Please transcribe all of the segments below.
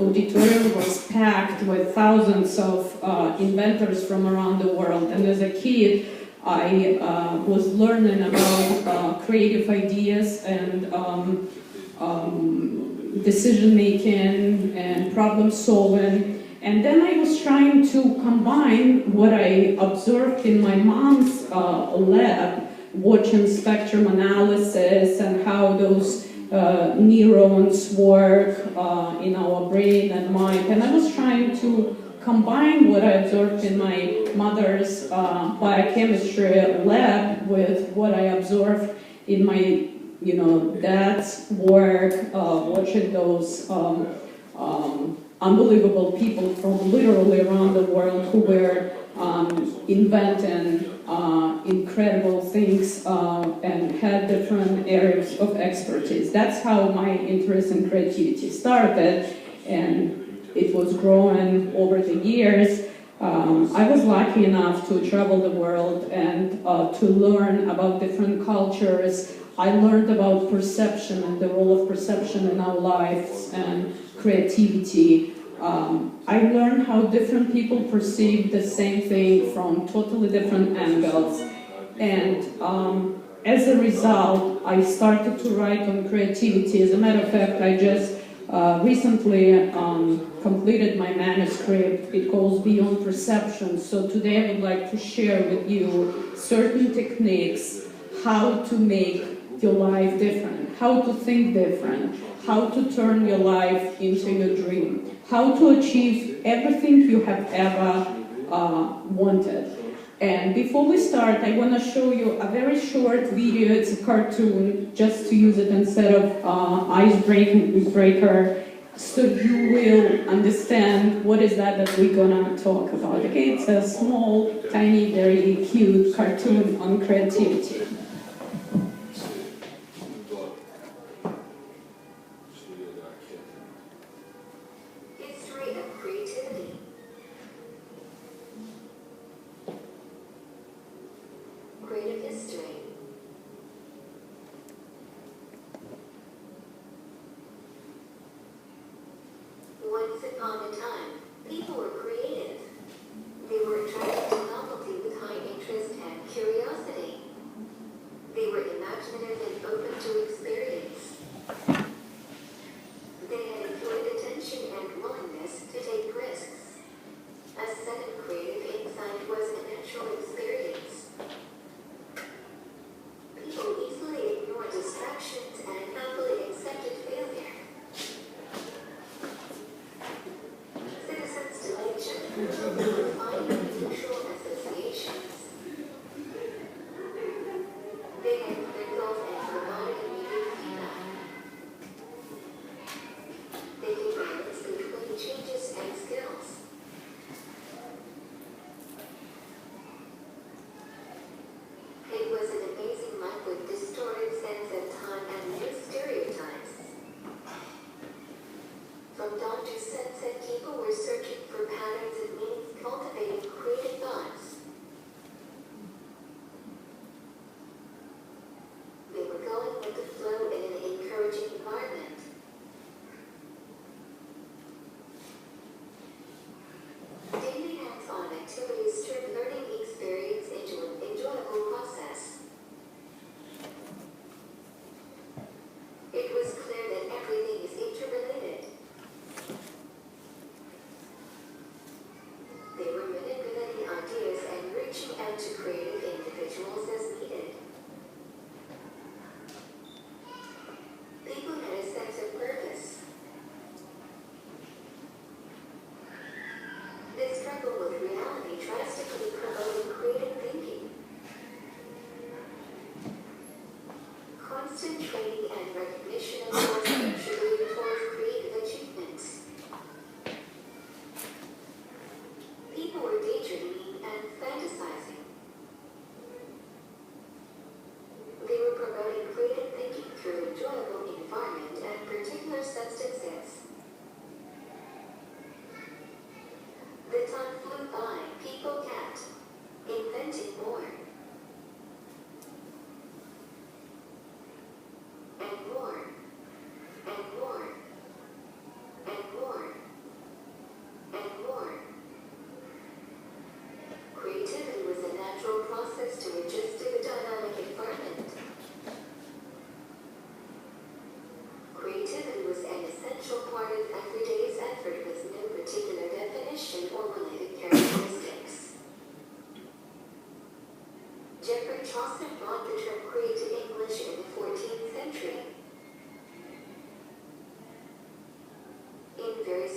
auditorium was packed with thousands of inventors from around the world. And as a kid, I was learning about creative ideas and decision making and problem solving. And then I was trying to combine what I observed in my mom's lab, watching spectrum analysis and how those neurons work in our brain and mind. And I was trying to combine what I observed in my mother's biochemistry lab with what I observed in my dad's work, watching those unbelievable people from literally around the world who were inventing incredible things and had different areas of expertise. That's how my interest in creativity started, and it was growing over the years. I was lucky enough to travel the world and to learn about different cultures. I learned about perception and the role of perception in our lives and creativity. I learned how different people perceive the same thing from totally different angles. And as a result, I started to write on creativity. As a matter of fact, I just recently completed my manuscript. It goes beyond perception. So today I would like to share with you certain techniques, how to make your life different, how to think different, how to turn your life into your dream, how to achieve everything you have ever wanted. And before we start, I want to show you a very short video. It's a cartoon, just to use it instead of icebreaker, so you will understand what is that we're gonna talk about. Okay, it's a small, tiny, very cute cartoon on creativity. Creative history. Once upon a time, people were creative. They were attracted to novelty with high interest and curiosity. They were imaginative and open to experience. They had employed attention and willingness to take risks. A sudden creative insight was a natural experience. People easily ignored distractions and happily accepted failure. Citizens to nature, they were finding unusual associations. They had critical and provided immediate feedback. They could balance between changes and skills. It was an amazing life with distorted sense of time and new stereotypes. From dawn to sunset, people were searching for patterns and meanings, cultivating creative thoughts. They were going with the flow in an encouraging environment. Daily hands-on activities turned learning experience into an enjoyable process. It was clear that everything is interrelated. They were manipulating ideas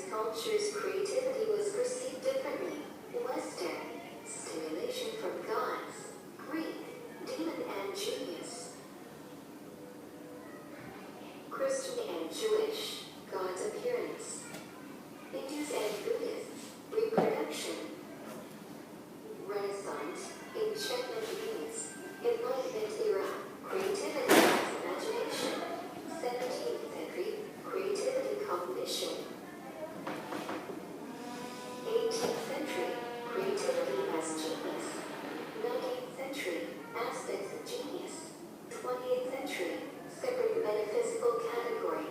cultures, creativity was perceived differently. Western, stimulation from gods. Greek, demon and genius. Christian and Jewish, God's appearance. Hindus and Buddhists, reproduction. Renaissance, enchantment beings. Enlightenment era, creativity as imagination. 17th century, creativity cognition. 18th century, creativity as genius. 19th century, aspects of genius. 20th century, separate metaphysical category.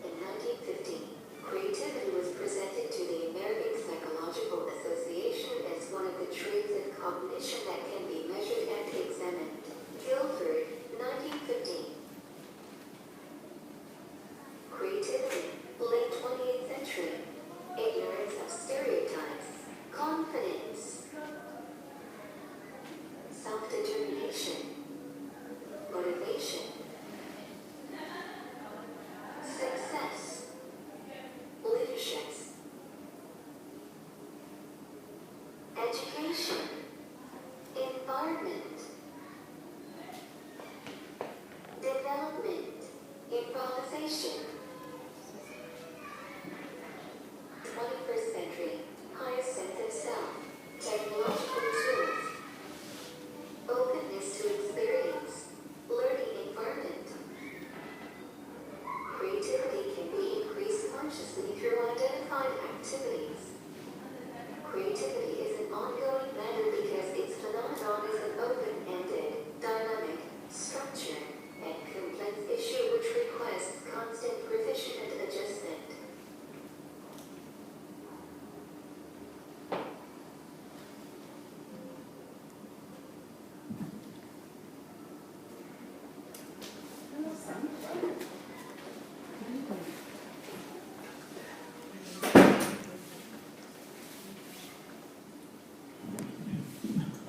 In 1950, creativity was presented to the American Psychological Association as one of the traits of cognition that can be measured and examined. Guilford, 1950. Creativity, late 20th century. Ignorance of stereotypes. Confidence. Self-determination. Motivation. Success. Leaderships. Education. Environment. Development. Improvisation. 21st century. Higher sense of self. Technological tools. Openness to experience. Learning environment. Creativity can be increased consciously through identified activities. Creativity is an ongoing matter because its phenomenon is an open-ended, dynamic, structured, and complex issue which requires constant revision and adjustment.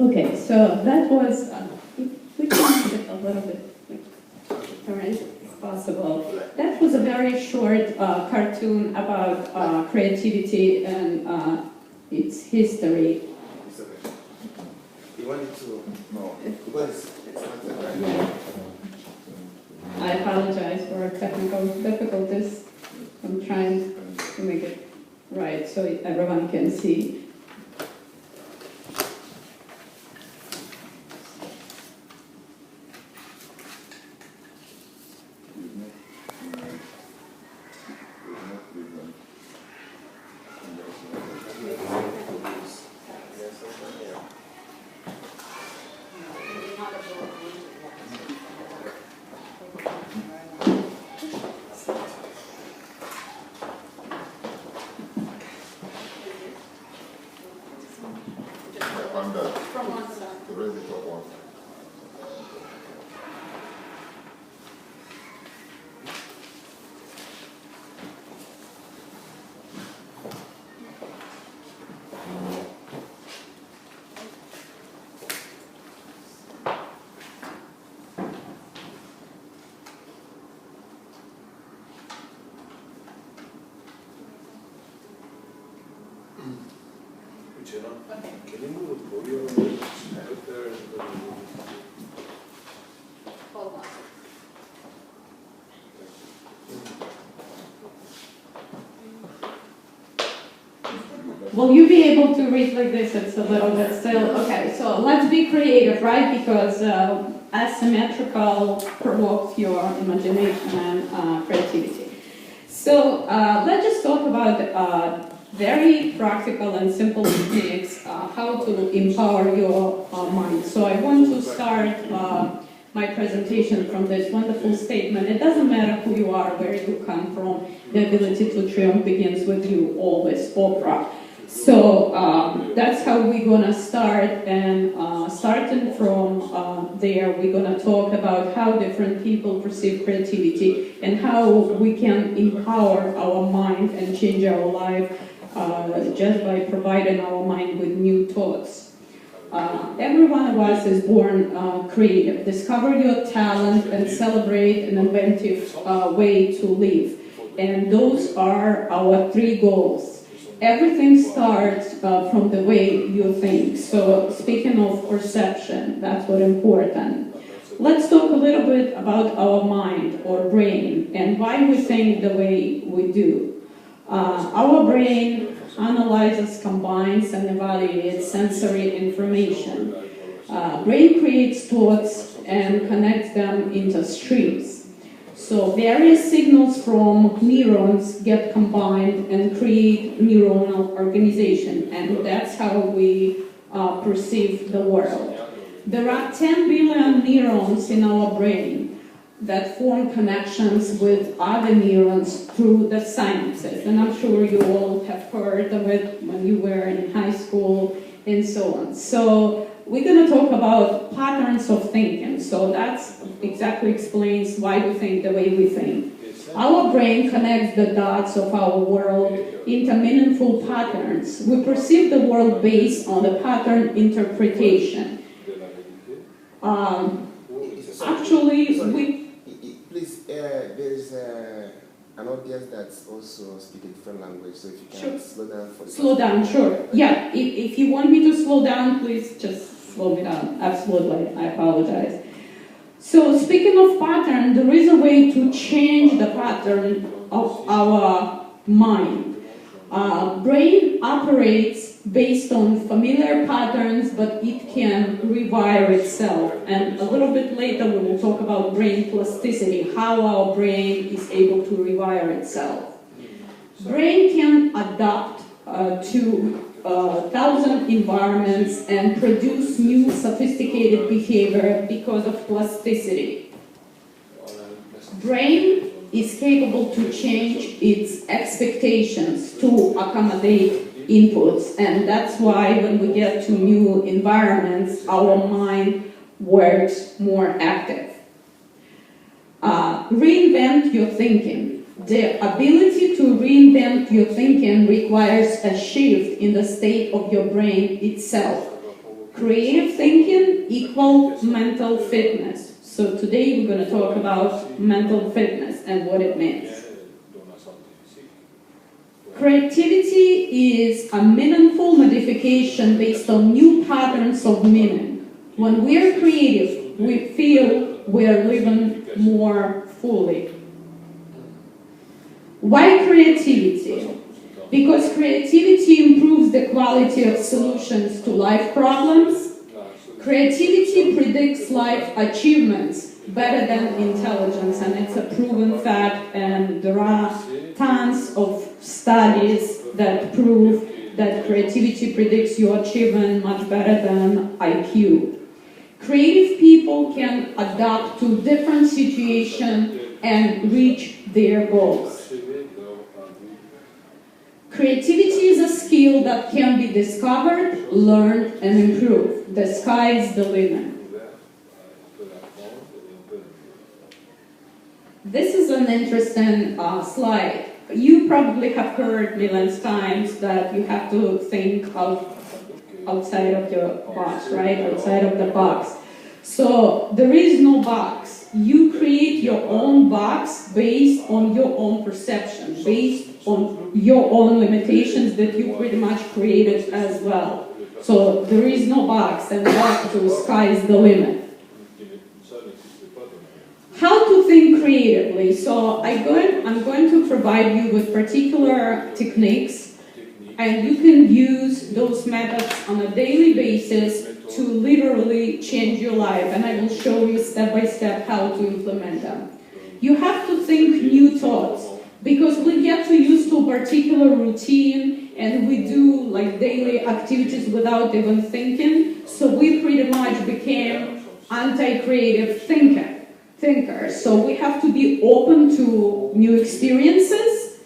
Okay, so that was, we changed it a little bit, all right, if possible. That was a very short cartoon about creativity and its history. You wanted to know, because it's not the right. Yeah. I apologize for technical difficulties. I'm trying to make it right so everyone can see. On the really top one. Can you move the podium a little out there? Hold on. Will you be able to read like this? It's a little bit still. Okay, so let's be creative, right? Because asymmetrical provokes your imagination and creativity. So let's just talk about very practical and simple techniques, how to empower your mind. So I want to start my presentation from this wonderful statement. It doesn't matter who you are, where you come from, the ability to triumph begins with you, always, Oprah. So that's how we're gonna start, and starting from there, we're gonna talk about how different people perceive creativity and how we can empower our mind and change our life just by providing our mind with new thoughts. Every one of us is born creative. Discover your talent and celebrate an inventive way to live. and those are our 3 goals. Everything starts from the way you think. So speaking of perception, that's what's important. Let's talk a little bit about our mind or brain and why we think the way we do. Our brain analyzes, combines, and evaluates sensory information. Brain creates thoughts and connects them into streams. So various signals from neurons get combined and create neuronal organization, and that's how we perceive the world. There are 10 billion neurons in our brain that form connections with other neurons through the synapses, and I'm sure you all have heard of it when you were in high school and so on. So we're going to talk about patterns of thinking. So that exactly explains why we think the way we think. Our brain connects the dots of our world into meaningful patterns. We perceive the world based on the pattern interpretation. Actually, Please, there is an audience that's also speaking different language, so if you can slow down for the slow down, sure. Yeah, if you want me to slow down, please just slow me down. Absolutely, I apologize. So speaking of pattern, there is a way to change the pattern of our mind. Brain operates based on familiar patterns, but it can rewire itself. And a little bit later we will talk about brain plasticity, how our brain is able to rewire itself. Brain can adapt to 1,000 environments and produce new sophisticated behavior because of plasticity. Brain is capable to change its expectations to accommodate inputs, and that's why when we get to new environments, our mind works more active. Reinvent your thinking. The ability to reinvent your thinking requires a shift in the state of your brain itself. Creative thinking equals mental fitness. So today we're going to talk about mental fitness and what it means. Creativity is a meaningful modification based on new patterns of meaning. When we're creative, we feel we're living more fully. Why creativity? Because creativity improves the quality of solutions to life problems. Creativity predicts life achievements better than intelligence, and it's a proven fact, and there are tons of studies that prove that creativity predicts your achievement much better than IQ. Creative people can adapt to different situations and reach their goals. Creativity is a skill that can be discovered, learned, and improved. The sky is the limit. This is an interesting slide. You probably have heard millions of times that you have to think outside of your box, right? Outside of the box. So there is no box. You create your own box based on your own perception, based on your own limitations that you pretty much created as well. So there is no box, and back to sky is the limit. How to think creatively? So I'm going to provide you with particular techniques, and you can use those methods on a daily basis to literally change your life, and I will show you step by step how to implement them. You have to think new thoughts, because we get used to a particular routine and we do like daily activities without even thinking, so we pretty much became anti-creative thinkers. So we have to be open to new experiences,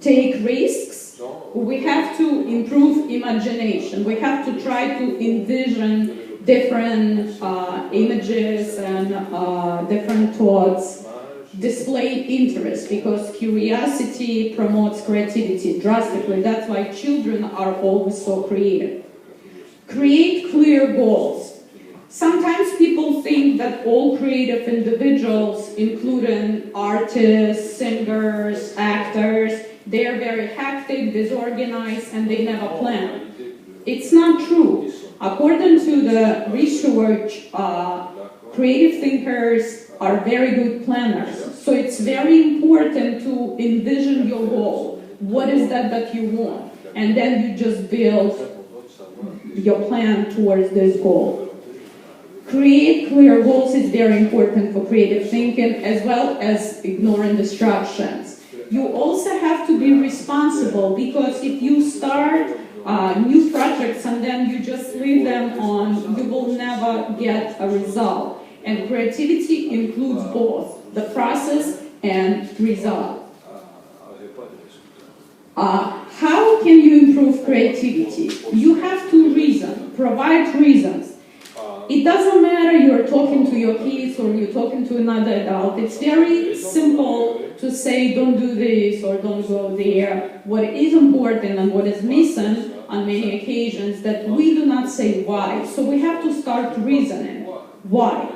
take risks, we have to improve imagination, we have to try to envision different images and different thoughts, display interest, because curiosity promotes creativity drastically. That's why children are always so creative. Create clear goals. Sometimes people think that all creative individuals, including artists, singers, actors, they are very hectic, disorganized, and they never plan. It's not true. According to the research, creative thinkers are very good planners. So it's very important to envision your goal. What is that you want? And then you just build your plan towards this goal. Create clear goals is very important for creative thinking, as well as ignoring distractions. You also have to be responsible, because if you start new projects and then you just leave them on, you will never get a result. And creativity includes both the process and result. How can you improve creativity? You have to reason, provide reasons. It doesn't matter you're talking to your kids or you're talking to another adult. It's very simple to say don't do this or don't go there. What is important and what is missing on many occasions that we do not say why. So we have to start reasoning. Why?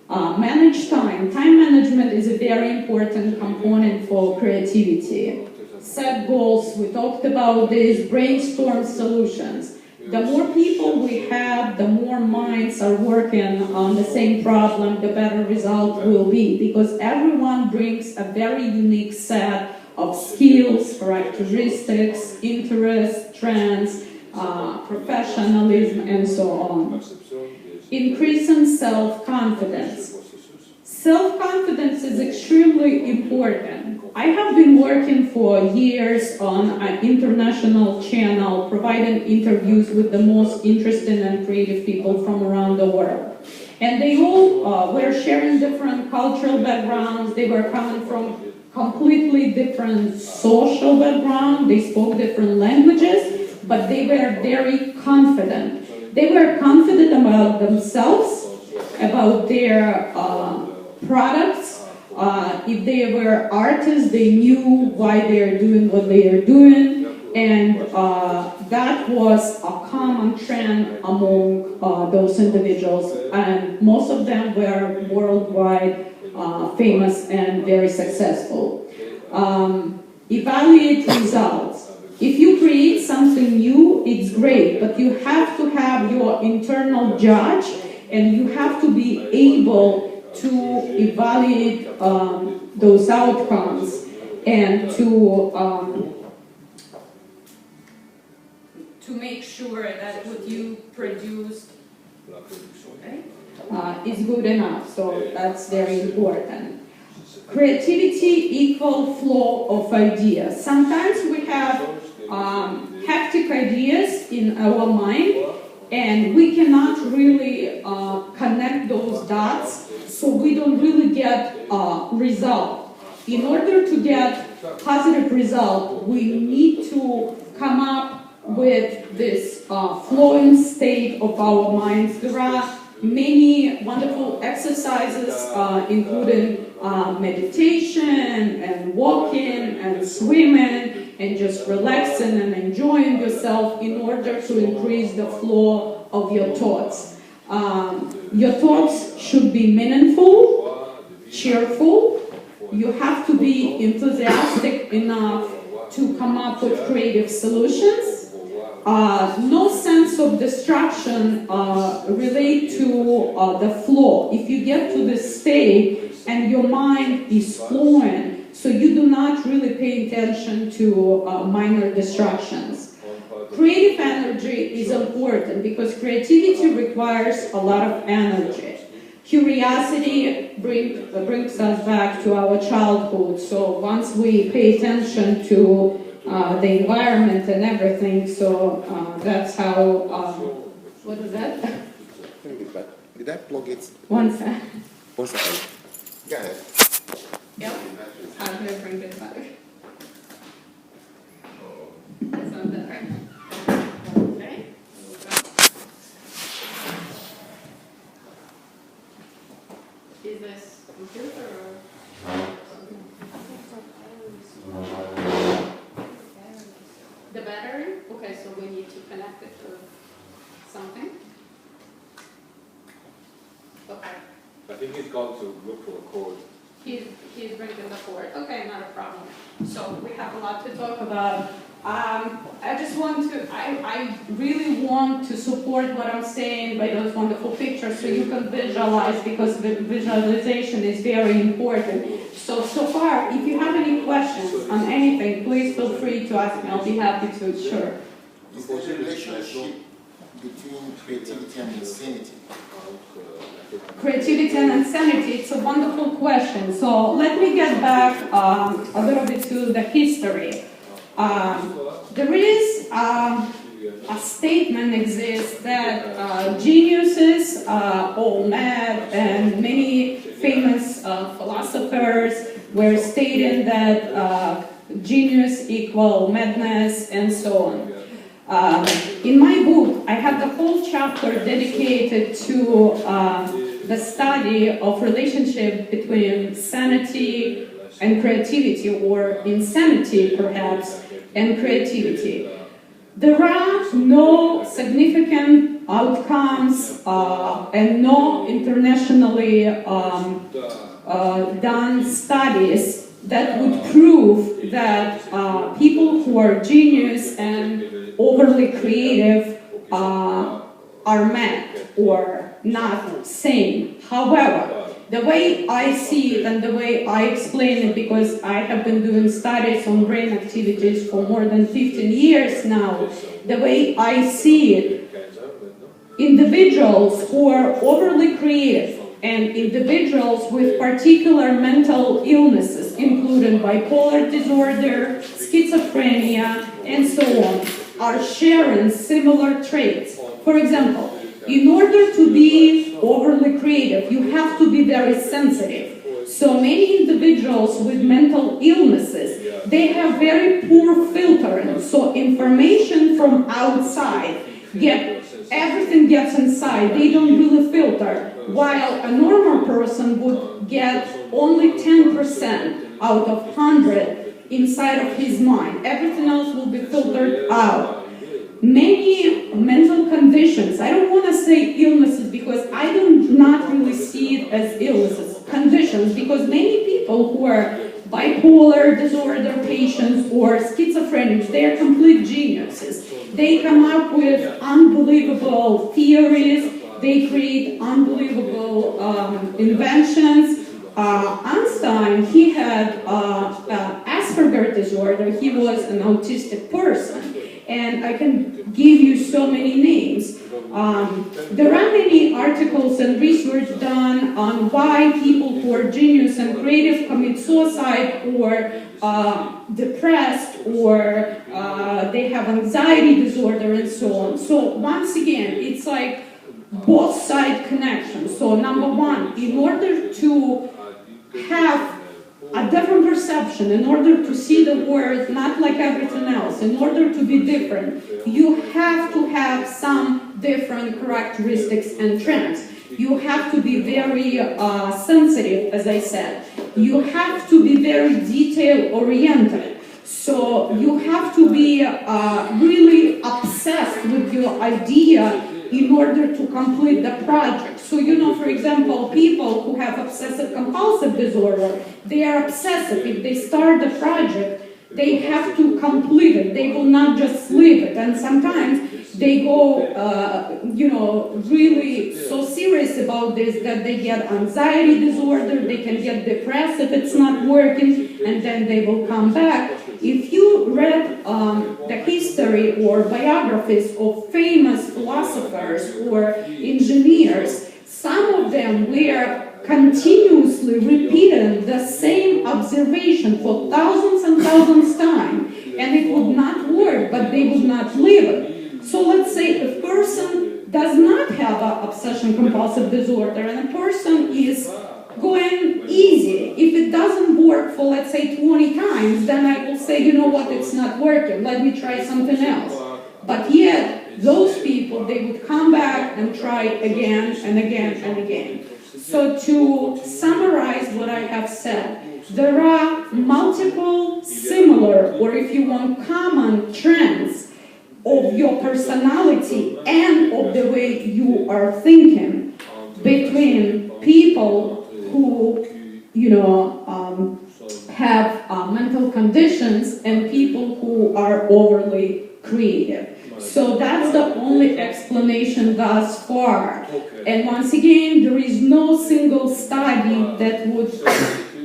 Manage time. Time management is a very important component for creativity. Set goals, we talked about this, brainstorm solutions. The more people we have, the more minds are working on the same problem, the better result will be, because everyone brings a very unique set of skills, characteristics, interests, trends, professionalism, and so on. Increasing self-confidence. Self-confidence is extremely important. I have been working for years on an international channel, providing interviews with the most interesting and creative people from around the world. And they all were sharing different cultural backgrounds. They were coming from completely different social backgrounds. They spoke different languages, but they were very confident. They were confident about themselves, about their products. If they were artists, they knew why they are doing what they are doing, and that was a common trend among those individuals, and most of them were worldwide famous and very successful. Evaluate results. If you create something new, it's great, but you have to have your internal judge, and you have to be able to evaluate those outcomes and to make sure that what you produced is good enough. So that's very important. Creativity equal flow of ideas. Sometimes we have hectic ideas in our mind, and we cannot really connect those dots, so we don't really get result. In order to get positive result, we need to come up with this flowing state of our minds. There are many wonderful exercises, including meditation and walking and swimming and just relaxing and enjoying yourself in order to increase the flow of your thoughts. Your thoughts should be meaningful, cheerful. You have to be enthusiastic enough to come up with creative solutions. No sense of distraction relate to the flow. If you get to this state and your mind is flowing, so you do not really pay attention to minor distractions. Creative energy is important because creativity requires a lot of energy. Curiosity brings us back to our childhood. So once we pay attention to the environment and everything, so that's how, what is that? Did I plug it? One sec. 1 second. Go ahead. Yep, I'm going to bring it back. That's not better. Okay. Is this computer or the battery? Okay, so we need to connect it to something. difficult to look for a code. He's bringing the board. Okay, not a problem. So we have a lot to talk about. I just want to, I really want to support what I'm saying by those wonderful pictures so you can visualize, because visualization is very important. So far, if you have any questions on anything, please feel free to ask me. I'll be happy to, sure. Is there a relationship between creativity and insanity? Creativity and insanity, it's a wonderful question. So let me get back a little bit to the history. There is a statement exists that geniuses, all mad, and many famous philosophers were stating that genius equal madness and so on. In my book, I have the whole chapter dedicated to the study of relationship between sanity and creativity, or insanity perhaps, and creativity. There are no significant outcomes and no internationally done studies that would prove that people who are genius and overly creative are mad or not sane. However, the way I see it and the way I explain it, because I have been doing studies on brain activities for more than 15 years now, the way I see it, individuals who are overly creative and individuals with particular mental illnesses, including bipolar disorder, schizophrenia, and so on, are sharing similar traits. For example, in order to be overly creative, you have to be very sensitive. So many individuals with mental illnesses, they have very poor filtering. So information from outside, everything gets inside. They don't really filter. While a normal person would get only 10% out of 100 inside of his mind. Everything else will be filtered out. Many mental conditions, I don't want to say illnesses because I do not really see it as illnesses, conditions, because many people who are bipolar disorder patients or schizophrenics, they are complete geniuses. They come up with unbelievable theories, they create unbelievable inventions. Einstein, he had Asperger disorder, he was an autistic person. And I can give you so many names. There are many articles and research done on why people who are genius and creative commit suicide or depressed or they have anxiety disorder and so on. So once again, it's like both side connections. So number one, in order to have a different perception, in order to see the world not like everything else, in order to be different, you have to have some different characteristics and trends. You have to be very sensitive, as I said. You have to be very detail-oriented. So you have to be really obsessed with your idea in order to complete the project. So, you know, for example, people who have obsessive-compulsive disorder, they are obsessive. If they start the project, they have to complete it. They will not just leave it. And sometimes they go, you know, really so serious about this that they get anxiety disorder, they can get depressed if it's not working, and then they will come back. If you read the history or biographies of famous philosophers or engineers, some of them were continuously repeating the same observation for thousands and thousands of times, and it would not work, but they would not live it. So let's say a person does not have an obsession-compulsive disorder, and a person is going easy. If it doesn't work for, let's say, 20 times, then I will say, you know what, it's not working, let me try something else. But yet, those people, they would come back and try again and again and again. So to summarize what I have said, there are multiple similar, or if you want, common trends of your personality and of the way you are thinking between people who who, you know, have mental conditions and people who are overly creative. So that's the only explanation thus far. And once again, there is no single study that would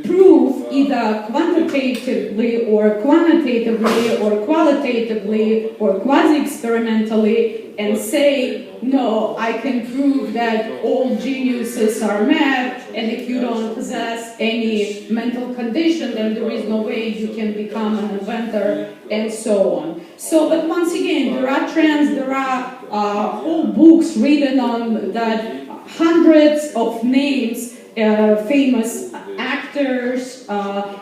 prove either quantitatively or quantitatively or qualitatively or quasi-experimentally and say, no, I can prove that all geniuses are mad, and if you don't possess any mental condition, then there is no way you can become an inventor, and so on. So, but once again, there are trends, there are whole books written on that, hundreds of names, famous actors,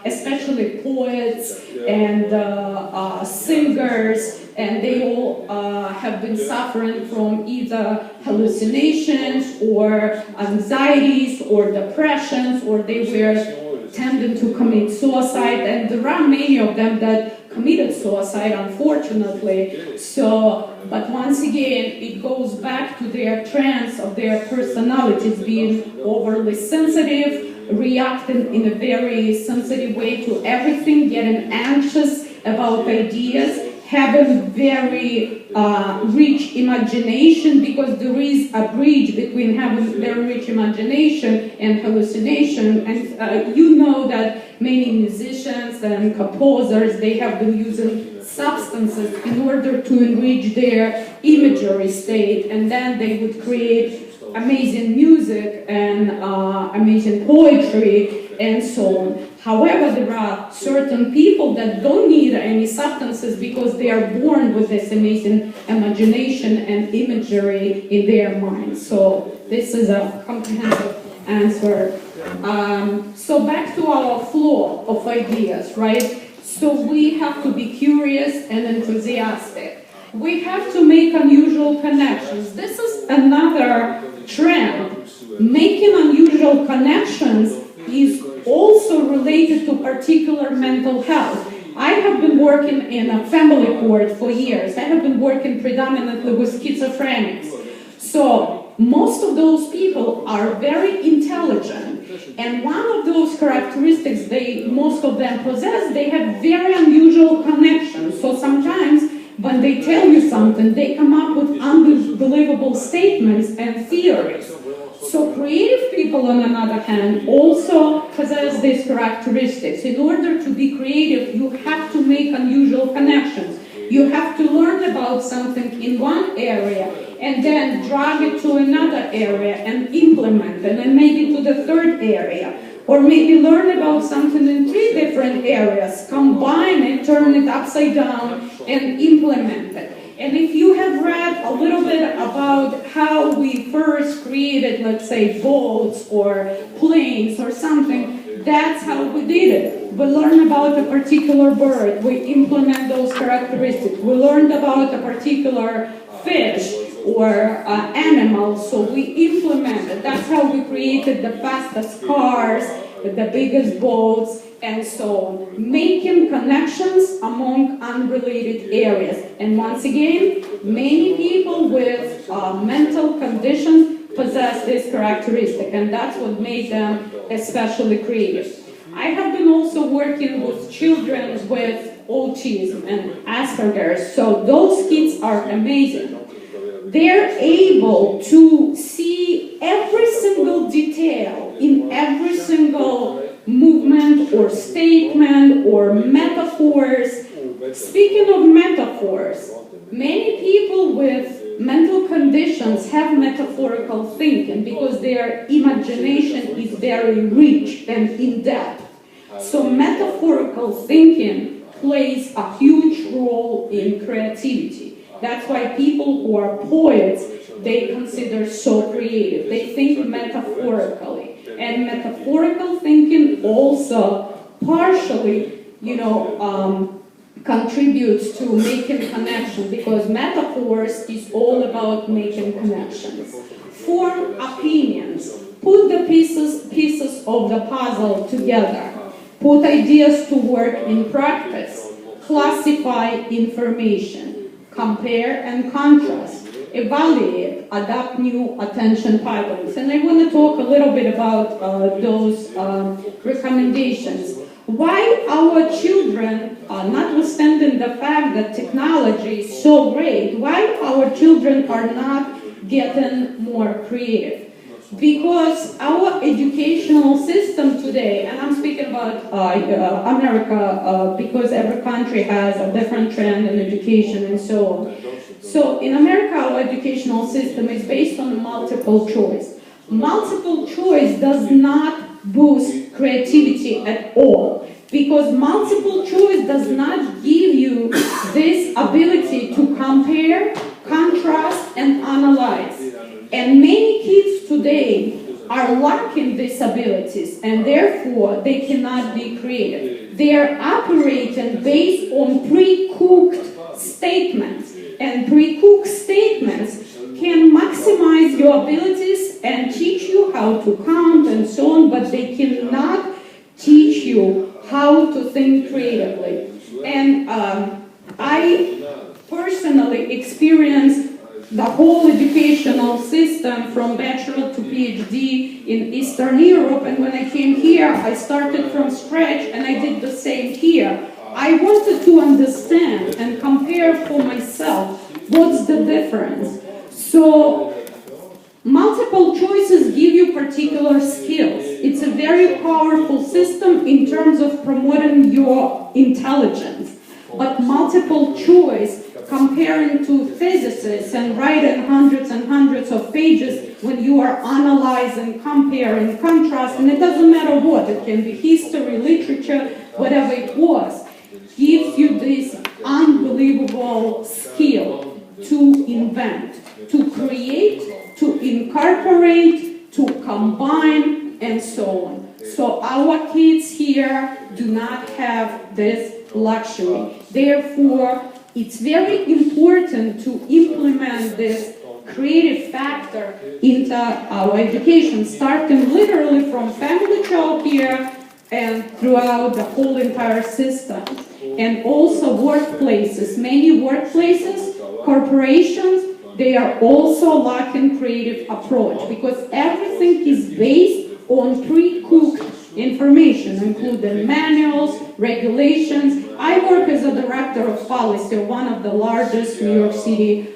especially poets and singers, and they all have been suffering from either hallucinations or anxieties or depressions, or they were tending to commit suicide, and there are many of them that committed suicide, unfortunately. So, but once again, it goes back to their trends of their personalities being overly sensitive, reacting in a very sensitive way to everything, getting anxious about ideas, having very rich imagination, because there is a bridge between having very rich imagination and hallucination. And you know that many musicians and composers, they have been using substances in order to enrich their imagery state, and then they would create amazing music and amazing poetry and so on. However, there are certain people that don't need any substances because they are born with this amazing imagination and imagery in their minds. So this is a comprehensive answer. So back to our flow of ideas, right? So we have to be curious and enthusiastic. We have to make unusual connections. This is another trend. Making unusual connections is also related to particular mental health. I have been working in a family court for years. I have been working predominantly with schizophrenics. So most of those people are very intelligent. And one of those characteristics most of them possess, they have very unusual connections. So sometimes when they tell you something, they come up with unbelievable statements and theories. So creative people, on the other hand, also possess these characteristics. In order to be creative, you have to make unusual connections. You have to learn about something in one area and then drag it to another area and implement it, and maybe to the third area. Or maybe learn about something in 3 different areas, combine it, turn it upside down, and implement it. And if you have read a little bit about how we first created, let's say, boats or planes or something, that's how we did it. We learned about a particular bird, we implement those characteristics. We learned about a particular fish or animal, so we implement it. That's how we created the fastest cars, the biggest boats, and so on. Making connections among unrelated areas. And once again, many people with mental conditions possess this characteristic, and that's what made them especially creative. I have been also working with children with autism and Asperger's, so those kids are amazing. They're able to see every single detail in every single movement or statement or metaphors. Speaking of metaphors, many people with mental conditions have metaphorical thinking because their imagination is very rich and in-depth. So metaphorical thinking plays a huge role in creativity. That's why people who are poets, they consider so creative. They think metaphorically. And metaphorical thinking also partially, contributes to making connections, because metaphors is all about making connections. Form opinions. Put the pieces of the puzzle together. Put ideas to work in practice. Classify information. Compare and contrast. Evaluate. adopt new attention patterns. And I want to talk a little bit about those recommendations. Why our children, notwithstanding the fact that technology is so great, why our children are not getting more creative? Because our educational system today, and I'm speaking about America, because every country has a different trend in education and so on. So in America, our educational system is based on multiple choice. Multiple choice does not boost creativity at all, because multiple choice does not give you this ability to compare, contrast, and analyze. And many kids today are lacking these abilities, and therefore they cannot be creative. They are operating based on pre-cooked statements, and pre-cooked statements can maximize your abilities and teach you how to count and so on, but they cannot teach you how to think creatively. And I personally experienced the whole educational system from bachelor to PhD in Eastern Europe, and when I came here, I started from scratch, and I did the same here. I wanted to understand and compare for myself what's the difference. So multiple choices give you particular skills. It's a very powerful system in terms of promoting your intelligence. But multiple choice, comparing to physicists and writing hundreds and hundreds of pages when you are analyzing, comparing, contrasting, it doesn't matter what, it can be history, literature, whatever it was, gives you this unbelievable skill to invent, to create, to incorporate, to combine, and so on. So our kids here do not have this luxury. Therefore, it's very important to implement this creative factor into our education, starting literally from family childcare and throughout the whole entire system. And also workplaces. Many workplaces, corporations, they are also lacking creative approach because everything is based on pre-cooked information, including manuals, regulations. I work as a director of policy of one of the largest New York City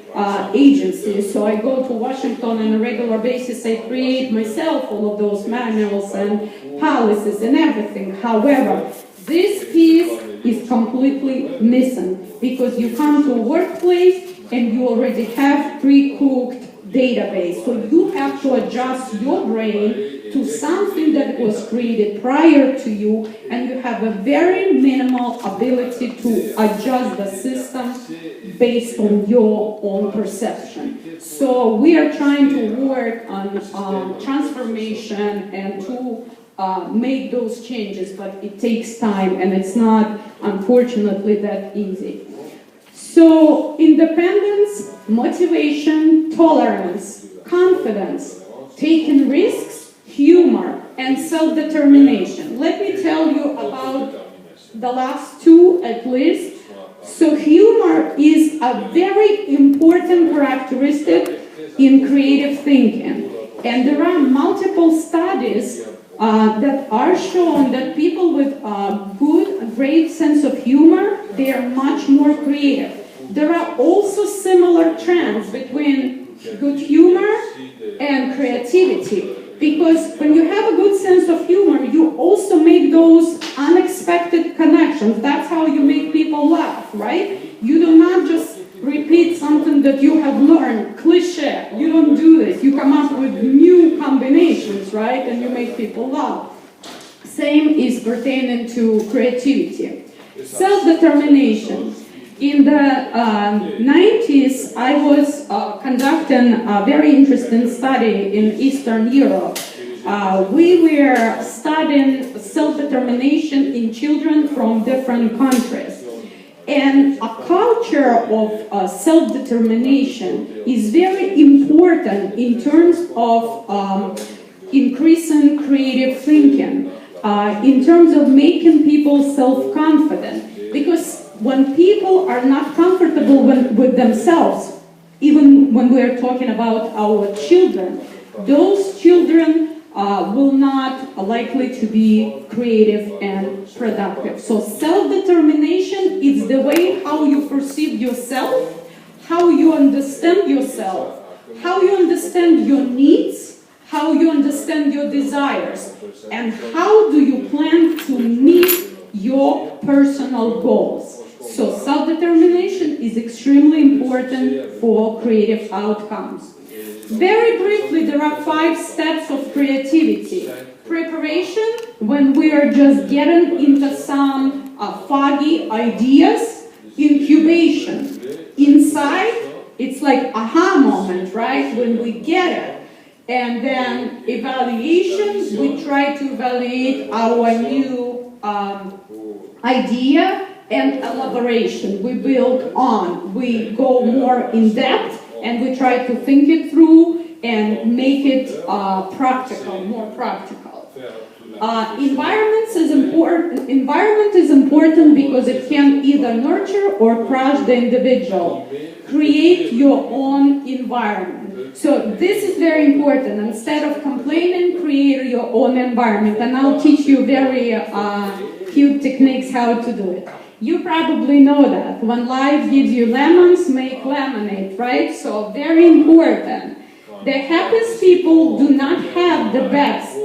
agencies, so I go to Washington on a regular basis. I create myself all of those manuals and policies and everything. However, this piece is completely missing because you come to a workplace and you already have pre-cooked database. So you have to adjust your brain to something that was created prior to you, and you have a very minimal ability to adjust the system based on your own perception. So we are trying to work on transformation and to make those changes, but it takes time and it's not, unfortunately, that easy. So independence, motivation, tolerance, confidence, taking risks, humor, and self-determination. Let me tell you about the last two at least. So humor is a very important characteristic in creative thinking. And there are multiple studies that are shown that people with a great sense of humor, they are much more creative. There are also similar trends between good humor and creativity. Because when you have a good sense of humor, you also make those unexpected connections. That's how you make people laugh, right? You do not just repeat something that you have learned, cliché. You don't do this. You come up with new combinations, right? And you make people laugh. Same is pertaining to creativity. Self-determination. In the 90s, I was conducting a very interesting study in Eastern Europe. We were studying self-determination in children from different countries. And a culture of self-determination is very important in terms of increasing creative thinking, in terms of making people self-confident. Because when people are not comfortable with themselves, even when we're talking about our children, those children will not likely to be creative and productive. So self-determination is the way how you perceive yourself, how you understand yourself, how you understand your needs, how you understand your desires, and how do you plan to meet your personal goals. So self-determination is extremely important for creative outcomes. Very briefly, there are 5 steps of creativity. Preparation, when we are just getting into some foggy ideas. Incubation, inside, it's like aha moment, right? When we get it. And then evaluation, we try to evaluate our new idea, and elaboration, we build on. We go more in depth and we try to think it through and make it practical, more practical. Environment is important because it can either nurture or crush the individual. Create your own environment. So this is very important. Instead of complaining, create your own environment. And I'll teach you very cute techniques how to do it. You probably know that. When life gives you lemons, make lemonade, right? So very important. The happiest people do not have the best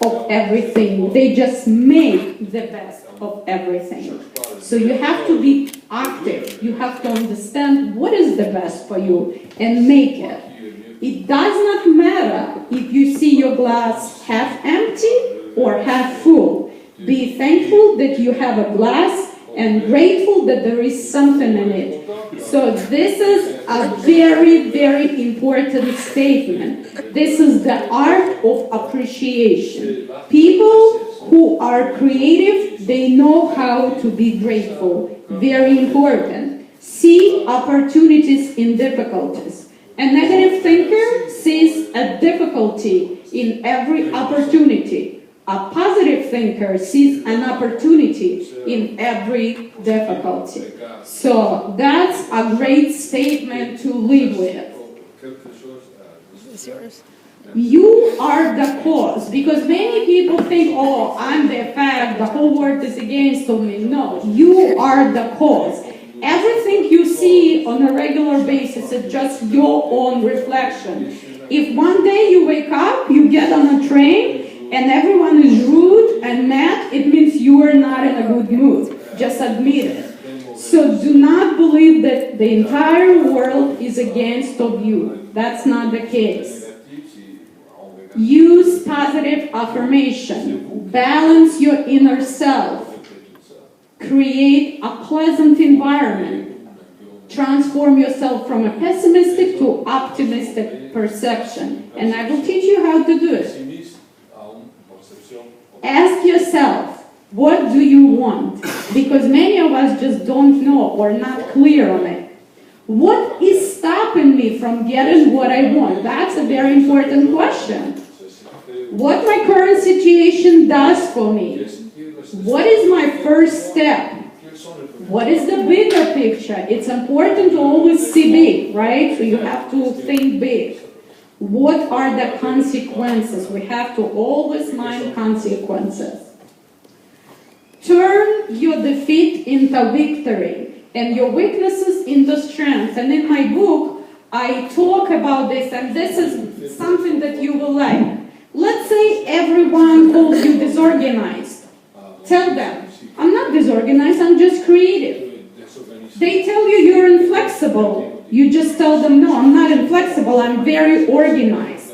of everything. They just make the best of everything. So you have to be active. You have to understand what is the best for you and make it. It does not matter if you see your glass half empty or half full. Be thankful that you have a glass and grateful that there is something in it. So this is a very, very important statement. This is the art of appreciation. People who are creative, they know how to be grateful. Very important. See opportunities in difficulties. A negative thinker sees a difficulty in every opportunity. A positive thinker sees an opportunity in every difficulty. So that's a great statement to live with. You are the cause, because many people think, oh, I'm the effect, the whole world is against me. No, you are the cause. Everything you see on a regular basis is just your own reflection. If one day you wake up, you get on a train, and everyone is rude and mad, it means you are not in a good mood. Just admit it. So do not believe that the entire world is against of you. That's not the case. Use positive affirmation. Balance your inner self. Create a pleasant environment. Transform yourself from a pessimistic to optimistic perception. And I will teach you how to do it. Ask yourself, what do you want? Because many of us just don't know or not clear on it. What is stopping me from getting what I want? That's a very important question. What my current situation does for me? What is my first step? What is the bigger picture? It's important to always see big, right? So you have to think big. What are the consequences? We have to always mind consequences. Turn your defeat into victory and your weaknesses into strength. And in my book, I talk about this, and this is something that you will like. Let's say everyone calls you disorganized. Tell them, I'm not disorganized, I'm just creative. They tell you you're inflexible. You just tell them, no, I'm not inflexible, I'm very organized.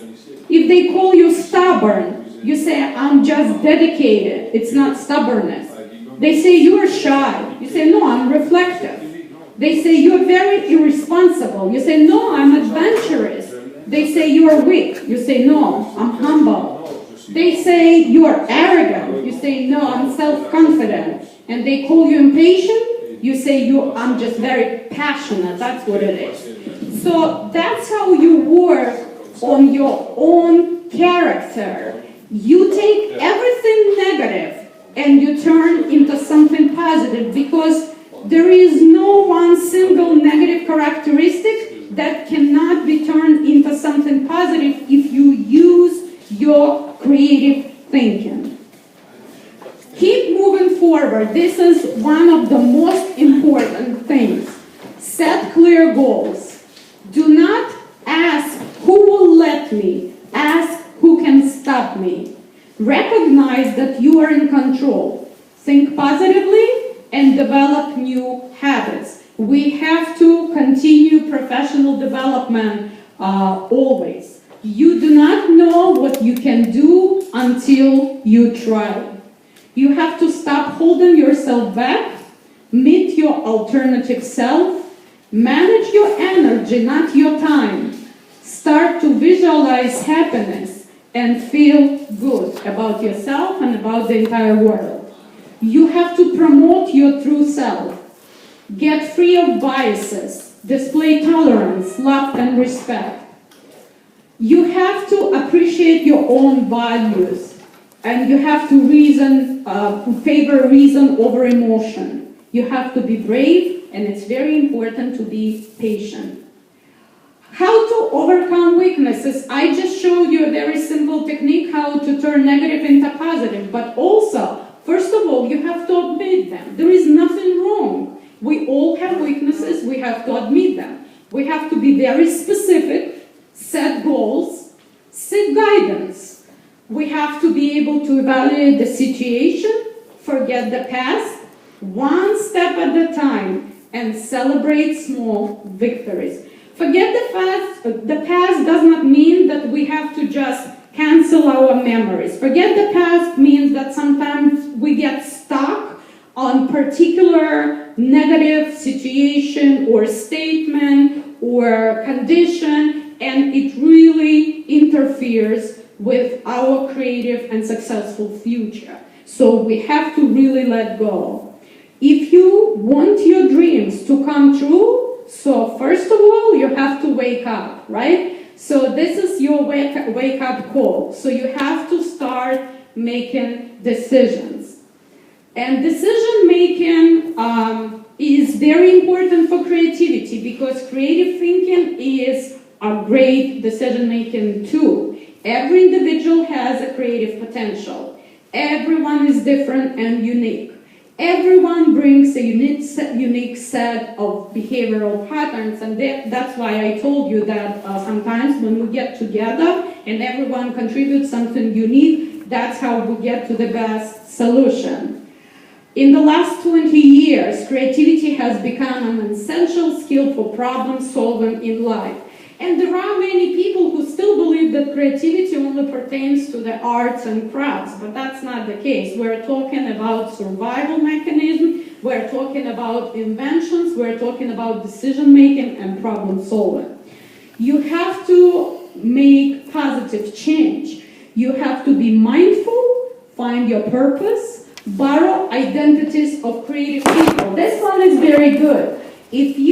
If they call you stubborn, you say, I'm just dedicated. It's not stubbornness. They say you're shy. You say, no, I'm reflective. They say you're very irresponsible. You say, no, I'm adventurous. They say you're weak. You say, no, I'm humble. They say you're arrogant. You say, no, I'm self-confident. And they call you impatient. You say, I'm just very passionate. That's what it is. So that's how you work on your own character. You take everything negative and you turn into something positive, because there is no one single negative characteristic that cannot Set clear goals. Do not ask who will let me, ask who can stop me. Recognize that you are in control. Think positively and develop new habits. We have to continue professional development always. You do not know what you can do until you try. You have to stop holding yourself back, meet your alternative self, manage your energy, not your time. Start to visualize happiness and feel good about yourself and about the entire world. You have to promote your true self. Get free of biases. Display tolerance, love, and respect. You have to appreciate your own values, and you have to favor reason over emotion. You have to be brave, and it's very important to be patient. How to overcome weaknesses? I just showed you a very simple technique how to turn negative into positive, but also, first of all, you have to admit them. There is nothing wrong. We all have weaknesses, we have to admit them. We have to be very specific, set goals, seek guidance. We have to be able to evaluate the situation, forget the past, one step at a time, and celebrate small victories. Forget the past. The past does not mean that we have to just cancel our memories. Forget the past means that sometimes we get stuck on particular negative situation or statement or condition, and it really interferes with our creative and successful future. So we have to really let go. If you want your dreams to come true, so first of all, you have to wake up, right? So this is your wake-up call. So you have to start making decisions. And decision-making is very important for creativity, because creative thinking is a great decision-making tool. Every individual has a creative potential. Everyone is different and unique. Everyone brings a unique set of behavioral patterns, and that's why I told you that sometimes when we get together and everyone contributes something unique, that's how we get to the best solution. In the last 20 years, creativity has become an essential skill for problem solving in life. And there are many people who still believe that creativity only pertains to the arts and crafts, but that's not the case. We're talking about survival mechanisms, we're talking about inventions, we're talking about decision-making and problem-solving. You have to make positive change. You have to be mindful, find your purpose, borrow identities of creative people. This one is very good. If you